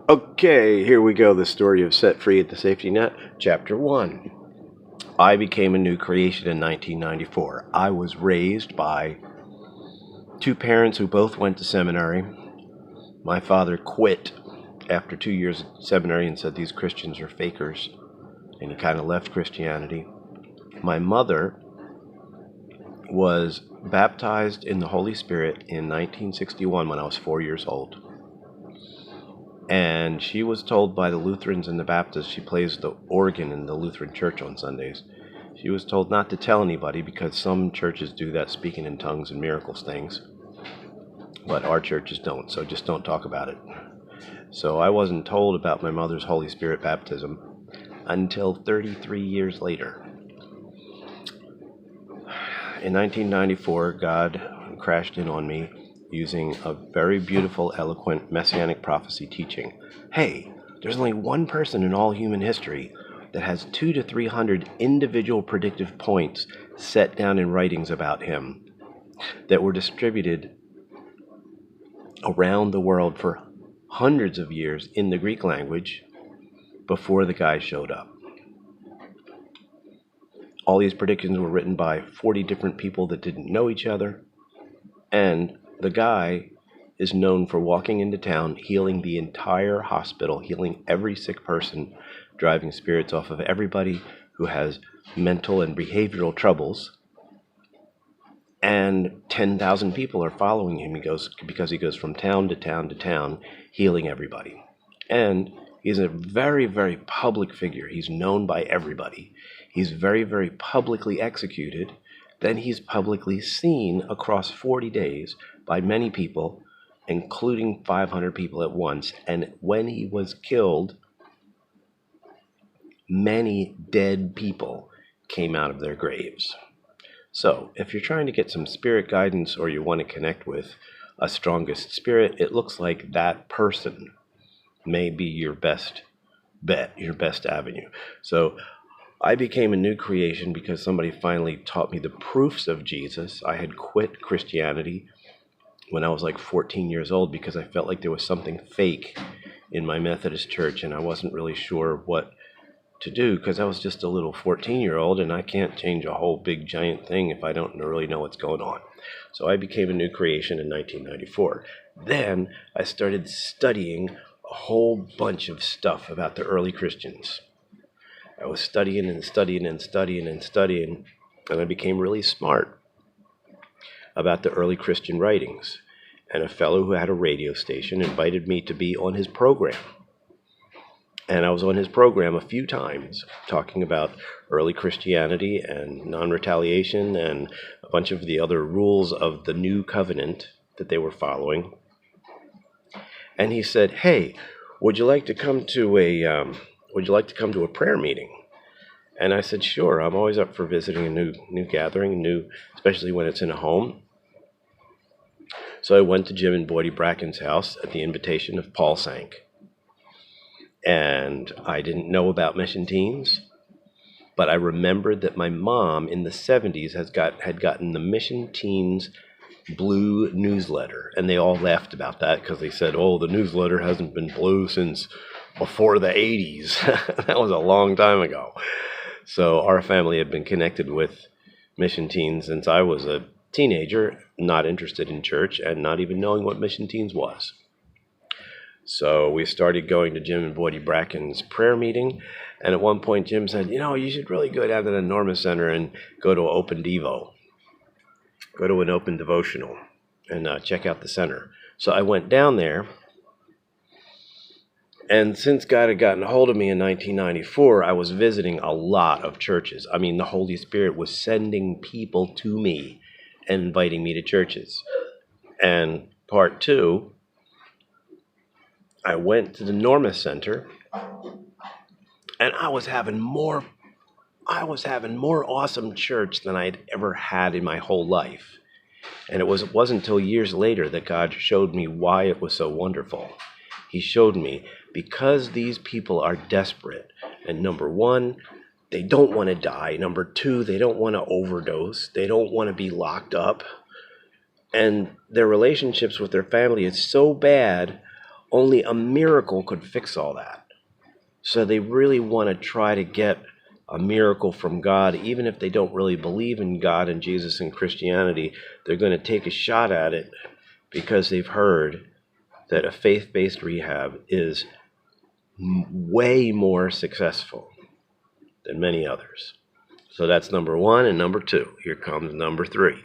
Okay, here we go. The story of Set Free at the Safety Net, Chapter 1. I became a new creation in 1994. I was raised by two parents who both went to seminary. My father quit after 2 years of seminary and said these Christians are fakers, and he kind of left Christianity. My mother was baptized in the Holy Spirit in 1961 when I was 4 years old. And she was told by the Lutherans and the Baptists, she plays the organ in the Lutheran church on Sundays. She was told not to tell anybody because some churches do that speaking in tongues and miracles things. But our churches don't, so just don't talk about it. So I wasn't told about my mother's Holy Spirit baptism until 33 years later. In 1994, God crashed in on me using a very beautiful, eloquent messianic prophecy teaching. Hey, there's only one person in all human history that has 200 to 300 individual predictive points set down in writings about him that were distributed around the world for hundreds of years in the Greek language before the guy showed up. All these predictions were written by 40 different people that didn't know each other, and the guy is known for walking into town, healing the entire hospital, healing every sick person, driving spirits off of everybody who has mental and behavioral troubles. And 10,000 people are following him. Because he goes from town to town to town, healing everybody. And he's a very, very public figure. He's known by everybody. He's very, very publicly executed. Then he's publicly seen across 40 days by many people, including 500 people at once. And when he was killed, many dead people came out of their graves. So if you're trying to get some spirit guidance or you want to connect with a strongest spirit, it looks like that person may be your best bet, your best avenue. So I became a new creation because somebody finally taught me the proofs of Jesus. I had quit Christianity when I was like 14 years old because I felt like there was something fake in my Methodist church, and I wasn't really sure what to do because I was just a little 14-year-old, and I can't change a whole big giant thing if I don't really know what's going on. So I became a new creation in 1994. Then I started studying a whole bunch of stuff about the early Christians. I was studying and studying and studying and studying, and I became really smart about the early Christian writings. And a fellow who had a radio station invited me to be on his program. And I was on his program a few times talking about early Christianity and non-retaliation and a bunch of the other rules of the new covenant that they were following. And he said, "Hey, would you like to come to a prayer meeting?" And I said, "Sure, I'm always up for visiting a new gathering, especially when it's in a home." So I went to Jim and Boydie Bracken's house at the invitation of Paul Sank. And I didn't know about mission teams, but I remembered that my mom in the 70s had gotten the mission teens blue newsletter, and they all laughed about that because they said, "Oh, the newsletter hasn't been blue since before the 80s." That was a long time ago. So our family had been connected with mission teens since I was a teenager, not interested in church and not even knowing what mission teens was. So we started going to Jim and Boydie Bracken's prayer meeting, and at one point Jim said, "You should really go down to the Norma Center and go to an open devo. Go to an open devotional and check out the center." So I went down there, and since God had gotten a hold of me in 1994, I was visiting a lot of churches. I mean, the Holy Spirit was sending people to me and inviting me to churches. And part two, I went to the Norma Center, and I was having more awesome church than I'd ever had in my whole life. And it wasn't until years later that God showed me why it was so wonderful. He showed me because these people are desperate. And number one, they don't want to die. Number two, they don't want to overdose. They don't want to be locked up. And their relationships with their family is so bad, Only a miracle could fix all that. So they really want to try to get a miracle from God, even if they don't really believe in God and Jesus and Christianity. They're going to take a shot at it because they've heard that a faith-based rehab is way more successful than many others. So that's number one. And number two, here comes number three.